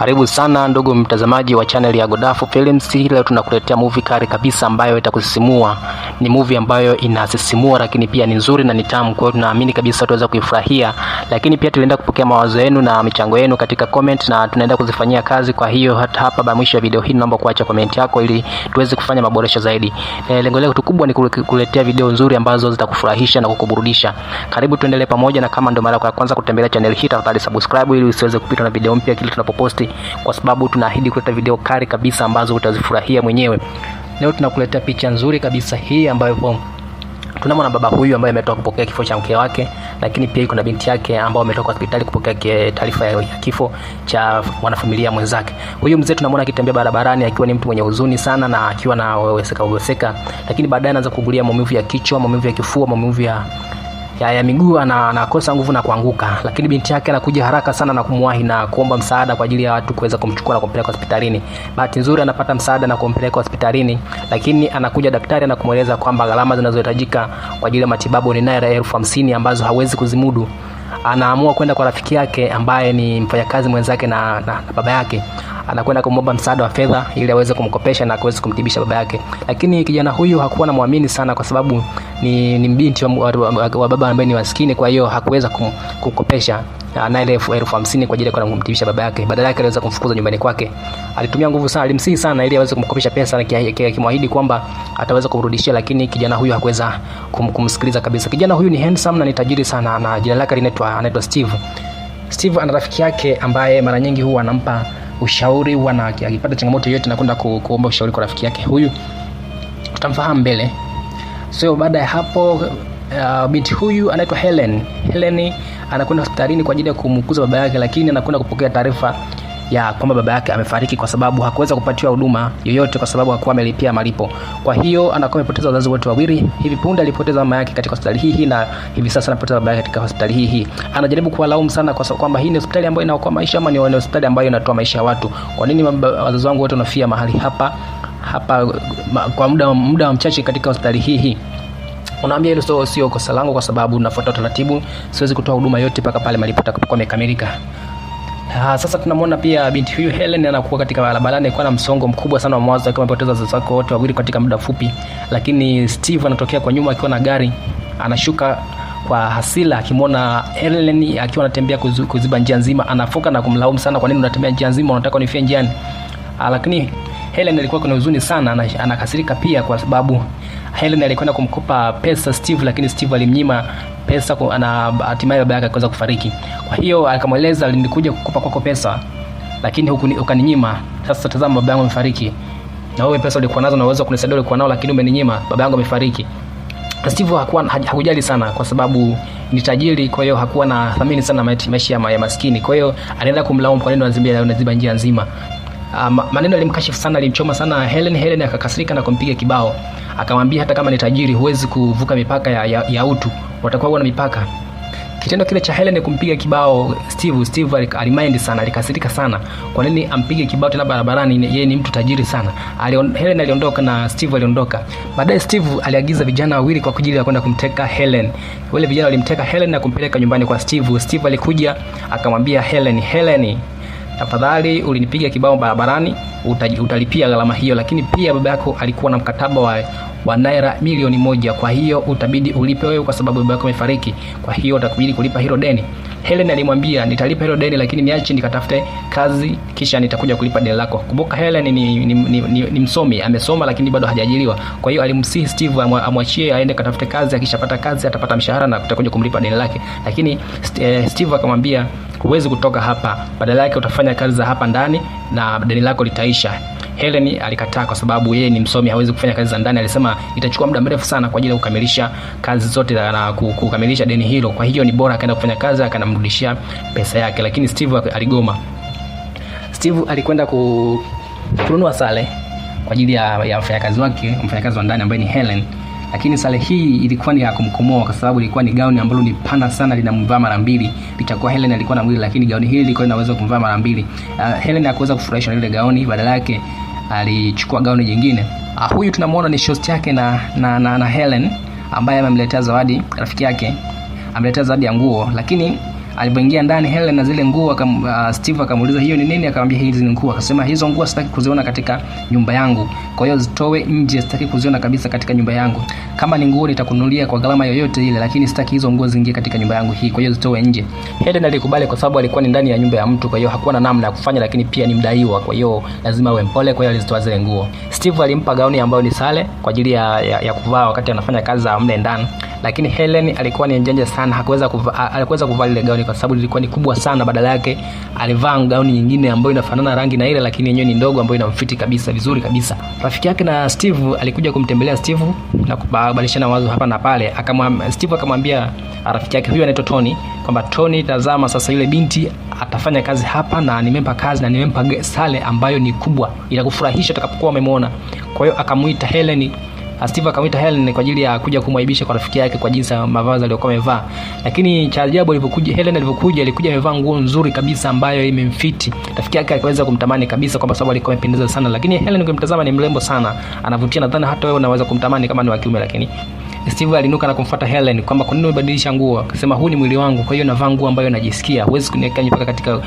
Karibu sana ndugu mtazamaji wa channel ya Godafo Films. Leo tunakuletea movie kali kabisa ambayo itakusisimua. Ni movie ambayo inasisimua lakini pia ni nzuri na ni tamu. Kwa hiyo tunaamini kabisa tutaweza kuifurahia. Lakini pia tunaenda kupokea mawazo yenu na michango yenu katika comment na tunaenda kuzifanyia kazi. Kwa hiyo hata hapa baada mwisho ya video hii naomba kuacha comment yako ili tuweze kufanya maboresho zaidi. Lengo letu kubwa ni kuletea video nzuri ambazo zitakufurahisha na kukuburudisha. Karibu tuendelee pamoja, na kama ndio mara ya kwanza kutembelea channel hii tafadhali subscribe ili usiweze kupitwa na video mpya kila tunapoposti, kwa sababu tunaahidi kuleta video kali kabisa ambazo utazifurahia mwenyewe. Leo tunakuletea picha nzuri kabisa hii ambayo tunamwona baba huyu ambaye ametoka kupokea kifo cha mke wake, lakini pia kuna binti yake ambao ametoka hospitali kupokea taarifa ya kifo cha wanafamilia mwenzake. Huyu mzee tunamwona akitembea barabarani akiwa ni mtu mwenye huzuni sana na akiwa na weseka, lakini baadaye anaanza kugulia maumivu ya kichwa, maumivu ya kifua, maumivu ya miguu, anakosa nguvu na kuanguka. Lakini binti yake anakuja haraka sana na kumwahi na kuomba msaada kwa ajili ya watu kuweza kumchukua na kumpeleka hospitalini. Bahati nzuri anapata msaada na kumpeleka hospitalini, lakini anakuja daktari na kumueleza kwamba gharama zinazohitajika kwa ajili ya matibabu ni naira 50,000 ambazo hawezi kuzimudu. Anaamua kwenda kwa rafiki yake ambaye ni mfanyakazi mwenzake na baba yake. Anakwenda kumomba msaada wa fedha ili aweze kumkopesha na aweze kumtibisha baba yake. Lakini kijana huyu hakuwa na muamini sana kwa sababu ni binti wa baba ambaye ni maskini, kwa hiyo hakuweza kumkopesha na ile 50,000 kwa ajili ya kwenda kumtibisha baba yake. Badala yake aliweza kumfukuza nyumbani kwake. Alitumia nguvu sana, alimsihi sana ili aweze kumkopesha pesa na akimwahidi kwamba ataweza kumrudishia, lakini kijana huyu hakuweza kumsikiliza kabisa. Kijana huyu ni handsome na ni tajiri sana na jina lake anaitwa Steve. Steve ana rafiki yake ambaye mara nyingi huwa anampa ushauri, akipata changamoto yoyote na kwenda kuomba ushauri kwa rafiki yake. Huyu tutamfahamu mbele. So baada ya hapo binti huyu anaitwa Helen. Helen anakwenda hospitalini kwa ajili ya kumkuza baba yake, lakini anakwenda kupokea taarifa ya kwamba baba yake amefariki kwa sababu hakuweza kupatiwa huduma yoyote kwa sababu hakuwa amelipia malipo. Kwa hiyo anakuwa amepoteza wazazi wote wawili. Hivi punde alipoteza mama yake katika hospitali hii na hivi sasa anapoteza baba yake katika hospitali hii. Anajaribu kuwalaumu sana kwa kwamba hii ni hospitali ambayo inaokoa maisha ama ni hospitali ambayo inatoa maisha ya watu. Kwa nini wazazi wangu wote wanafia mahali hapa kwa muda mchache katika hospitali hii? Unaambia hilo sio kosa langu kwa sababu nafuata utaratibu, siwezi kutoa huduma yote mpaka pale malipo yatakapokuwa yamekamilika. Sasa tunamwona pia binti huyu Helen anakuwa katika barabarani akiwa na msongo mkubwa sana wa mawazo, akiwa amepoteza wazazi wake wote wawili katika muda mfupi. Lakini Steve anatokea kwa nyuma akiwa na gari, anashuka kwa hasira akimwona Helen akiwa anatembea kuziba njia nzima. Anafoka na kumlaumu sana, kwa nini unatembea njia nzima, unataka unifie njiani? Lakini Helen alikuwa kuna huzuni sana, anakasirika pia kwa sababu Helen alikwenda kumkopa pesa Steve, lakini Steve alimnyima pesa na hatimaye baba yake akaweza kufariki. Kwa hiyo akamweleza, nilikuja kukopa kwako pesa lakini ukaninyima. Sasa tazama, baba yangu amefariki na wewe pesa ulikuwa nazo na uwezo kunisaidia ulikuwa nao, lakini umeninyima, baba yangu amefariki. Steve hakujali sana kwa sababu ni tajiri, kwa hiyo hakuwa na thamini sana maisha ya maskini. Kwa hiyo alienda kumlaumu, kwa nini unaziba njia nzima. Maneno yalimkashifu sana, alimchoma sana Helen. Helen akakasirika na kumpiga kibao, akamwambia hata kama ni tajiri huwezi kuvuka mipaka ya utu, watakuwa na mipaka. Kitendo kile cha Helen kumpiga kibao Steve alimind sana, alikasirika sana. Kwa nini ampige kibao tena barabarani? Yeye ni mtu tajiri sana. Helen aliondoka na Steve aliondoka. Baadaye Steve aliagiza vijana wawili kwa ajili ya kwenda kumteka Helen. Wale vijana walimteka Helen na kumpeleka nyumbani kwa Steve. Steve alikuja akamwambia Helen, tafadhali ulinipiga kibao barabarani, utalipia gharama hiyo, lakini pia baba yako alikuwa na mkataba wa naira 1,000,000, kwa hiyo utabidi ulipe wewe kwa sababu baba yako amefariki. Kwa hiyo utakubidi kulipa hilo deni. Helen alimwambia, nitalipa hilo deni lakini niache nikatafute kazi kisha nitakuja kulipa deni lako. Kumbuka Helen ni msomi, amesoma lakini bado hajaajiriwa. Kwa hiyo alimsihi Steve amwachie aende katafute kazi, akishapata kazi atapata mshahara na kutakuja kumlipa deni lake. Lakini Steve akamwambia, huwezi kutoka hapa, badala yake utafanya kazi za hapa ndani na deni lako litaisha. Helen alikataa kwa sababu yeye ni msomi, hawezi kufanya kazi za ndani. Alisema itachukua muda mrefu sana kwa ajili ya kukamilisha kazi zote na kukamilisha deni hilo. Kwa hiyo ni bora akaenda kufanya kazi akanamrudishia pesa yake, lakini Steve aligoma. Steve alikwenda kununua sare kwa ajili ya mfanyakazi wake, mfanyakazi wa ndani ambaye ni Helen. Lakini sare hii ilikuwa ni ya kumkomoa kwa sababu ilikuwa ni gauni ambalo ni pana sana, linamvaa mara mbili. Litakuwa Helen alikuwa na mwili, lakini gauni hili lilikuwa linaweza kumvaa mara mbili. Helen hakuweza kufurahishwa na ile gauni, badala yake alichukua gauni jingine. Huyu tunamwona ni shost yake na Helen ambaye amemletea zawadi rafiki yake, ameletea zawadi ya nguo. Lakini Alipoingia ndani Helen na zile nguo Steve akamuuliza hiyo ni nini, akamwambia hizi ni nguo. Akasema hizo nguo sitaki kuziona katika nyumba yangu, kwa hiyo zitoe nje, sitaki kuziona kabisa katika nyumba yangu. Kama ni nguo nitakununulia kwa gharama yoyote ile, lakini sitaki hizo nguo ziingie katika nyumba yangu hii, kwa hiyo zitoe nje. Helen alikubali kwa sababu alikuwa ni ndani ya nyumba ya mtu, kwa hiyo hakuwa na namna ya kufanya, lakini pia ni mdaiwa, kwa hiyo lazima awe mpole, kwa hiyo alizitoa zile nguo. Steve alimpa gauni ambayo ni sare kwa ajili ya kuvaa wakati anafanya kazi za mle ndani, lakini Helen alikuwa ni mjanja sana, hakuweza kuvaa ile gauni kwa sababu ilikuwa ni kubwa sana. Badala yake alivaa gauni nyingine ambayo inafanana rangi na ile, lakini yenyewe ni ndogo, ambayo inamfiti kabisa vizuri kabisa. Rafiki yake na Steve alikuja kumtembelea Steve na kubadilishana mawazo hapa na pale. Steve akamwambia rafiki yake huyu anaitwa Tony kwamba Tony, tazama sasa yule binti atafanya kazi hapa na nimempa kazi na nimempa sare ambayo ni kubwa, itakufurahisha utakapokuwa umemwona. Kwa hiyo akamuita Helen, Steve akamwita Helen kwa ajili ya kuja kumwaibisha kwa rafiki yake kwa jinsi ya mavazi aliyokuwa amevaa. Lakini cha ajabu Helen alikuja amevaa nguo nzuri kabisa ambayo imemfiti. Rafiki yake akaweza kumtamani kabisa kwa sababu alikuwa amependeza sana. Lakini Helen ukimtazama ni mrembo sana, anavutia, nadhani hata wewe unaweza kumtamani kama ni wa kiume. Lakini Steve alinuka na kumfuata Helen kwamba kwa nini umebadilisha nguo? Akasema huu ni mwili wangu, kwa hiyo navaa nguo ambayo najisikia. Huwezi kuniweka mpaka katika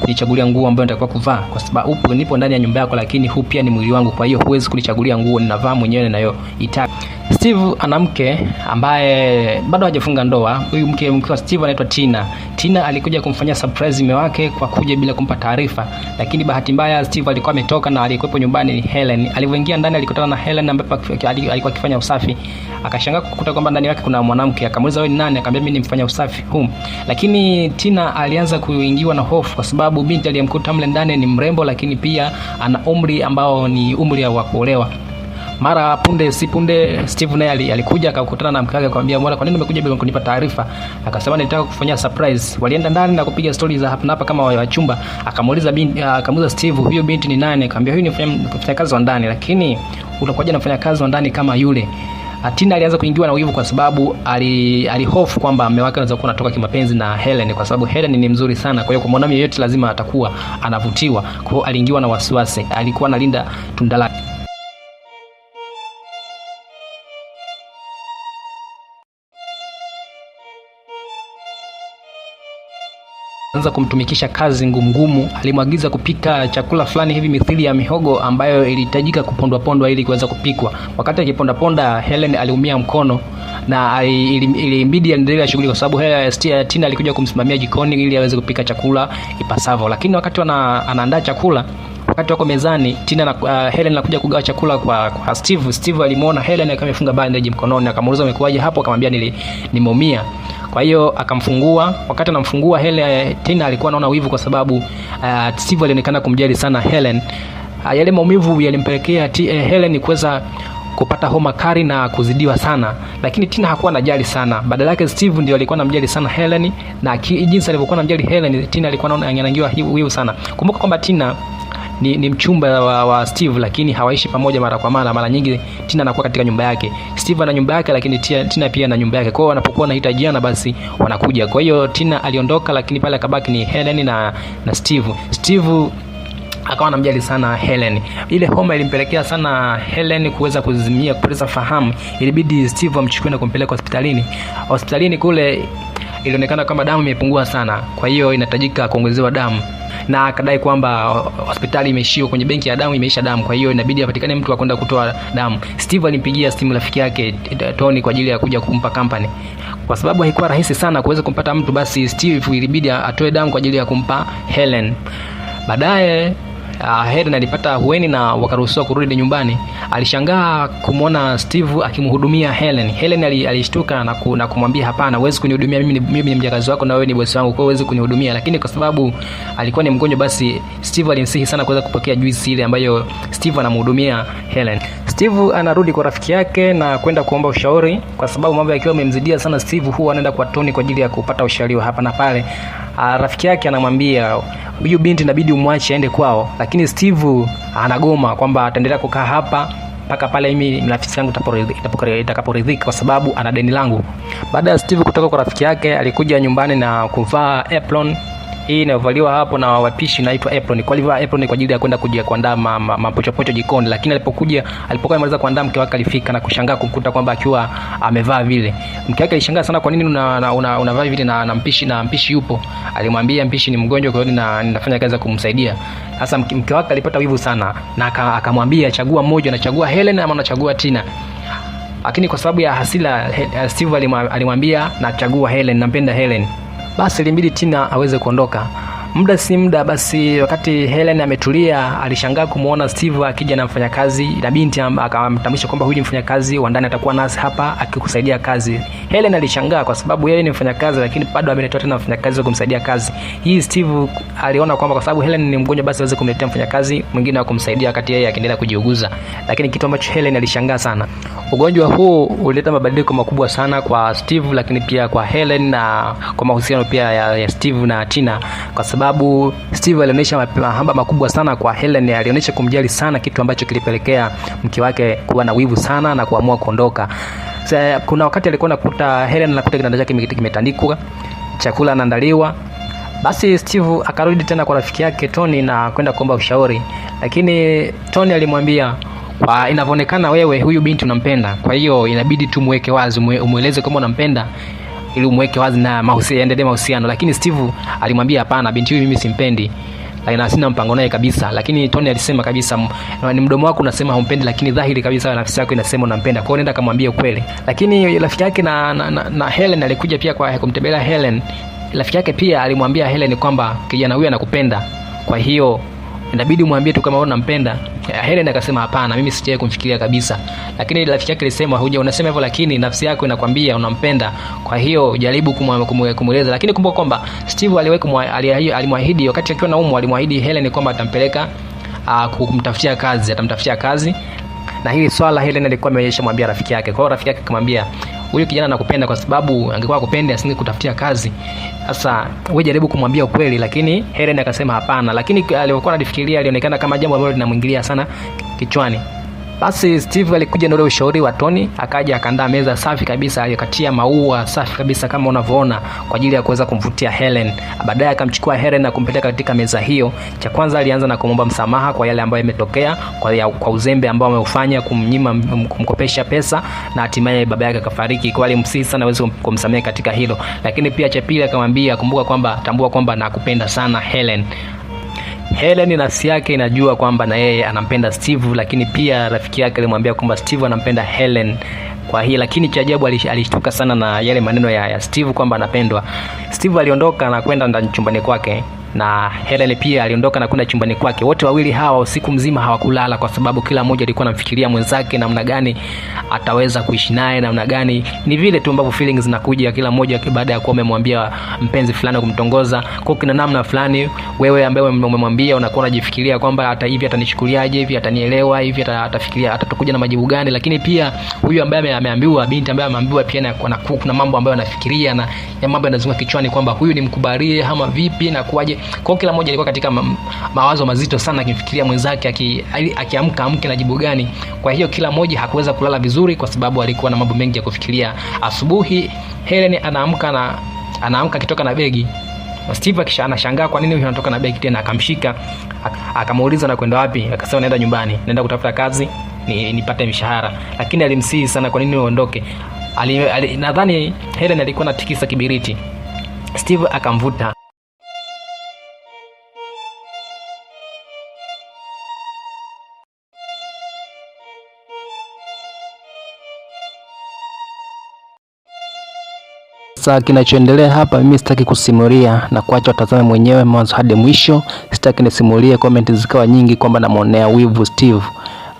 kunichagulia nguo ambayo nitakuwa kuvaa, kwa sababu nipo ndani ya nyumba yako, lakini huu pia ni mwili wangu, kwa hiyo huwezi kunichagulia nguo, ninavaa mwenyewe ninayoitaka. Steve ana mke ambaye bado hajafunga ndoa. Huyu mke wa Steve anaitwa Tina. Tina alikuja kumfanyia surprise mume wake kwa kuja bila kumpa taarifa, lakini bahati mbaya Steve alikuwa ametoka na alikuwepo nyumbani ni Helen. Alipoingia ndani alikutana na Helen ambaye alikuwa akifanya usafi. Akashangaa kukuta kwamba ndani yake kuna mwanamke. Akamuuliza wewe ni nani? Akamwambia mimi ni mfanya usafi humu. Lakini Tina alianza kuingiwa na hofu kwa sababu binti aliyemkuta mle ndani ni mrembo, lakini pia ana umri ambao ni umri wa kuolewa. Mara punde Steve naye alikuja akakutana na mke wake, akamwambia mbona kwa nini umekuja bila kunipa taarifa? Akasema nilitaka kufanyia surprise. Walienda ndani na kupiga stories za hapa na hapa kama wachumba. Akamuuliza Steve huyo binti ni nani? Akamwambia huyu ni mfanyakazi wa ndani. Lakini utakuja na mfanyakazi wa ndani kama yule? Tina alianza kuingiwa na wivu kwa sababu alihofu kwamba mume wake anaweza kuwa anatoka kimapenzi na Helen, kwa sababu Helen ni mzuri sana, kwa hiyo kwa mwanamke yeyote lazima atakuwa anavutiwa. Kwa hiyo aliingiwa na wasiwasi, alikuwa analinda tunda lake. Anza kumtumikisha kazi ngumu. Alimwagiza kupika chakula fulani hivi mithili ya mihogo ambayo ilihitajika kupondwa ili kuweza kupikwa. Wakati akiponda Helen aliumia mkono na ilimbidi aendelee shughuli kwa sababu Tina alikuja kumsimamia jikoni ili aweze kupika chakula ipasavyo. Lakini wakati anaandaa chakula, wakati wako mezani, Tina na Helen anakuja kugawa chakula kwa Steve. Steve alimuona Helen akiwa amefunga bandage mkononi, akamuuliza umekuaje hapo? Akamwambia nimeumia. Kwa hiyo akamfungua. Wakati anamfungua Tina alikuwa anaona wivu kwa sababu Steve alionekana kumjali sana Helen. Yale maumivu yalimpelekea Helen kuweza kupata homa kali na kuzidiwa sana, lakini Tina hakuwa anajali sana. Badala yake Steve ndio alikuwa anamjali sana Helen, na jinsi alivyokuwa anamjali Helen, Tina alikuwa anaangiwa wivu sana. Kumbuka kwamba Tina ni mchumba wa Steve, lakini hawaishi pamoja mara kwa mara. Mara nyingi Tina anakuwa katika nyumba yake. Steve ana nyumba yake, lakini Tina pia ana nyumba yake. Kwa hiyo wanapokuwa wanahitajiana basi wanakuja. Kwa hiyo Tina aliondoka, lakini pale akabaki ni Helen na Steve. Steve akawa anamjali sana Helen. Ile homa ilimpelekea sana Helen kuweza kuzimia, kupoteza fahamu. Ilibidi Steve amchukue na kumpeleka hospitalini. Hospitalini kule ilionekana kama damu imepungua sana, kwa hiyo inahitajika kuongezewa damu, na akadai kwamba hospitali imeishiwa, kwenye benki ya damu imeisha damu, kwa hiyo inabidi apatikane mtu akwenda kutoa damu. Steve alimpigia simu rafiki yake Tony kwa ajili ya kuja kumpa company. Kwa sababu haikuwa rahisi sana kuweza kumpata mtu, basi Steve ilibidi atoe damu kwa ajili ya kumpa Helen. Baadaye Helen alipata hueni na wakaruhusiwa kurudi nyumbani. Alishangaa kumwona Steve akimhudumia Helen. Helen alishtuka na kumwambia hapana, huwezi kunihudumia, mimi ni mjakazi wako na wewe ni bosi wangu, kwa hiyo huwezi kunihudumia. Lakini kwa sababu alikuwa ni mgonjwa, basi Steve alimsihi sana kuweza kupokea juice ile ambayo Steve anamhudumia Helen. Steve anarudi kwa rafiki yake na kwenda kuomba ushauri, kwa sababu mambo yakiwa yamemzidia sana Steve huwa anaenda kwa Tony kwa ajili ya kupata ushauri hapa na pale. Rafiki yake anamwambia huyu binti inabidi umwache aende kwao, lakini Steve anagoma kwamba ataendelea kukaa hapa mpaka pale mimi rafiki yangu itakaporidhika, kwa sababu ana deni langu. Baada ya Steve kutoka kwa rafiki yake, alikuja nyumbani na kuvaa apron hii inavaliwa hapo na wapishi inaitwa apron. Kwa hivyo apron kwa ajili ya kwenda kuandaa mapochopocho jikoni, lakini alipokuwa amemaliza kuandaa, mke wake alifika na kushangaa kumkuta kwamba akiwa amevaa vile. Mke wake alishangaa sana, kwa nini unavaa vile na mpishi yupo? Alimwambia mpishi ni mgonjwa, kwa hiyo ninafanya kazi ya kumsaidia. Sasa mke wake alipata wivu sana na akamwambia chagua mmoja, anachagua Helen ama anachagua Tina. Lakini kwa sababu ya hasira Steve alimwambia nachagua Helen, nampenda Helen. Basi ilimbidi Tina aweze kuondoka. Muda si muda basi, wakati Helen ametulia, alishangaa kumuona Steve akija na mfanyakazi na binti, akamtambulisha kwamba huyu ni mfanyakazi wa ndani, atakuwa nasi hapa akikusaidia kazi. Helen alishangaa kwa sababu yeye ni mfanyakazi, lakini bado ameletwa tena mfanyakazi wa kumsaidia kazi. Hii Steve aliona kwamba kwa sababu Helen ni mgonjwa, basi aweze kumletea mfanyakazi mwingine wa kumsaidia wakati yeye akiendelea kujiuguza. Lakini kitu ambacho Helen alishangaa sana, ugonjwa huu ulileta mabadiliko makubwa sana kwa Steve, lakini pia kwa Helen na kwa mahusiano pia ya Steve na Tina, kwa sababu Steve alionyesha mahaba makubwa sana kwa Helen, alionyesha kumjali sana, kitu ambacho kilipelekea mke wake kuwa na wivu sana na kuamua kuondoka. Kuna wakati alikuwa anakuta Helen anakuta kitanda chake kimetandikwa, chakula anaandaliwa. Basi Steve akarudi tena kwa rafiki yake Tony na kwenda kuomba ushauri, lakini Tony alimwambia kwa inavyoonekana wewe huyu binti unampenda, kwa hiyo inabidi tu muweke wazi, umueleze kama unampenda ili umweke wazi na yaendelee mahusiano. Lakini Steve alimwambia hapana, binti huyu mimi simpendi na sina mpango naye kabisa. Lakini Tony alisema kabisa, ni mdomo wako unasema humpendi, lakini dhahiri kabisa nafsi yako inasema unampenda, kwa hiyo nenda kamwambie ukweli. Lakini rafiki yake na Helen alikuja pia kwa kumtembelea Helen. Rafiki yake pia alimwambia Helen kwamba kijana huyu anakupenda, kwa hiyo inabidi umwambie tu kama wewe unampenda. Helen akasema hapana, mimi sijawahi kumfikiria kabisa. Lakini rafiki yake alisema unasema hivyo, lakini nafsi yako inakwambia unampenda, kwa hiyo jaribu kumueleza. Lakini kumbuka kwamba Steve alimwahidi wakati akiwa naumwa, alimwahidi Helen kwamba atampeleka kumtafutia kazi, atamtafutia kazi. Na hili swala Helen alikuwa ameshamwambia rafiki yake. Kwa hiyo rafiki yake akamwambia huyu kijana anakupenda, kwa sababu angekuwa akupende asingekutafutia kazi. Sasa wewe jaribu kumwambia ukweli. Lakini Helen akasema hapana, lakini alipokuwa anafikiria alionekana kama jambo ambalo linamwingilia sana kichwani. Basi Steve alikuja na ule ushauri wa Tony, akaja akaandaa meza safi kabisa, alikatia maua safi kabisa kama unavyoona kwa ajili ya kuweza kumvutia Helen. Baadaye akamchukua Helen na kumpeleka katika meza hiyo. Cha kwanza alianza na kumomba msamaha kwa yale ambayo yametokea, kwa uzembe ambao ameufanya kumkopesha pesa, na hatimaye baba yake akafariki. Kwa alimsihi sana aweze kumsamehe katika hilo. Lakini pia cha pili akamwambia tambua kwamba nakupenda sana Helen. Helen nafsi yake inajua kwamba na yeye anampenda Steve, lakini pia rafiki yake alimwambia kwamba Steve anampenda Helen. Kwa hiyo lakini cha ajabu alishtuka sana na yale maneno ya Steve kwamba anapendwa. Steve aliondoka na kwenda ndani chumbani kwake, na Helen pia aliondoka na kwenda chumbani kwake. Wote wawili hawa usiku mzima hawakulala, kwa sababu kila mmoja alikuwa anamfikiria mwenzake namna gani ataweza kuishi naye, namna gani. Ni vile tu ambavyo feelings zinakuja kila mmoja baada ya kuwa umemwambia mpenzi fulani kumtongoza. Kwa kina namna fulani wewe ambaye umemwambia unakuwa unajifikiria kwamba hata hivi atanishukuliaje, hivi atanielewa, hivi atafikiria atatakuja na majibu gani. Lakini pia huyu ambaye ameambiwa, binti ambaye ameambiwa pia kuna mambo ambayo anafikiria na mambo yanazunguka kichwani kwamba huyu nimkubalie ama vipi na kuaje. Kwa kila mmoja alikuwa katika mawazo mazito sana, akimfikiria mwenzake akiamka amke na jibu gani. Kwa hiyo kila mmoja hakuweza kulala vizuri kwa sababu alikuwa na mambo mengi ya kufikiria. Asubuhi Helen anaamka kitoka na begi. Steve anashangaa kwa nini anatoka na begi tena, akamshika akamuuliza na kwenda wapi. Akasema naenda nyumbani, naenda kutafuta kazi nipate mshahara. Lakini alimsihi sana kwa nini uondoke. Nadhani Helen alikuwa anatikisa kibiriti. Steve akamvuta. Sasa kinachoendelea hapa mimi sitaki kusimulia na kuacha watazame mwenyewe mwanzo hadi mwisho. Sitaki nisimulie comment zikawa nyingi kwamba namuonea wivu Steve.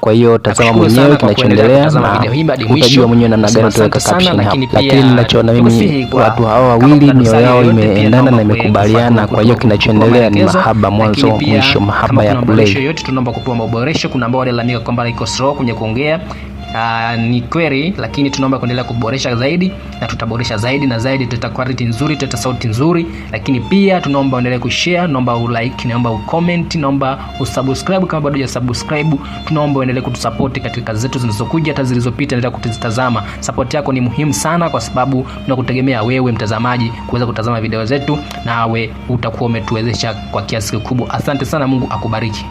Kwa hiyo tazama mwenyewe kinachoendelea na utajua mwenyewe namna gani utaweka caption hapo. Lakini ninachoona mimi watu hao wawili mioyo yao imeendana na imekubaliana. Kwa hiyo kinachoendelea ni mahaba mwanzo mwisho, mahaba ya kulei. Yote tunaomba kupewa maboresho. Kuna ambao walalamika kwamba iko slow kwenye kuongea. ni kweli, lakini tunaomba kuendelea kuboresha zaidi, na tutaboresha zaidi na zaidi. Tuta quality nzuri, tuta sauti nzuri, lakini pia tunaomba uendelee kushare, naomba ulike, naomba ucomment, naomba usubscribe kama bado hujasubscribe. Tunaomba uendelee kutusupport katika kazi zetu zinazokuja, hata zilizopita endelea kutazama. Support yako ni muhimu sana, kwa sababu tunakutegemea wewe mtazamaji kuweza kutazama video zetu, nawe utakuwa umetuwezesha kwa kiasi kikubwa. Asante sana, Mungu akubariki.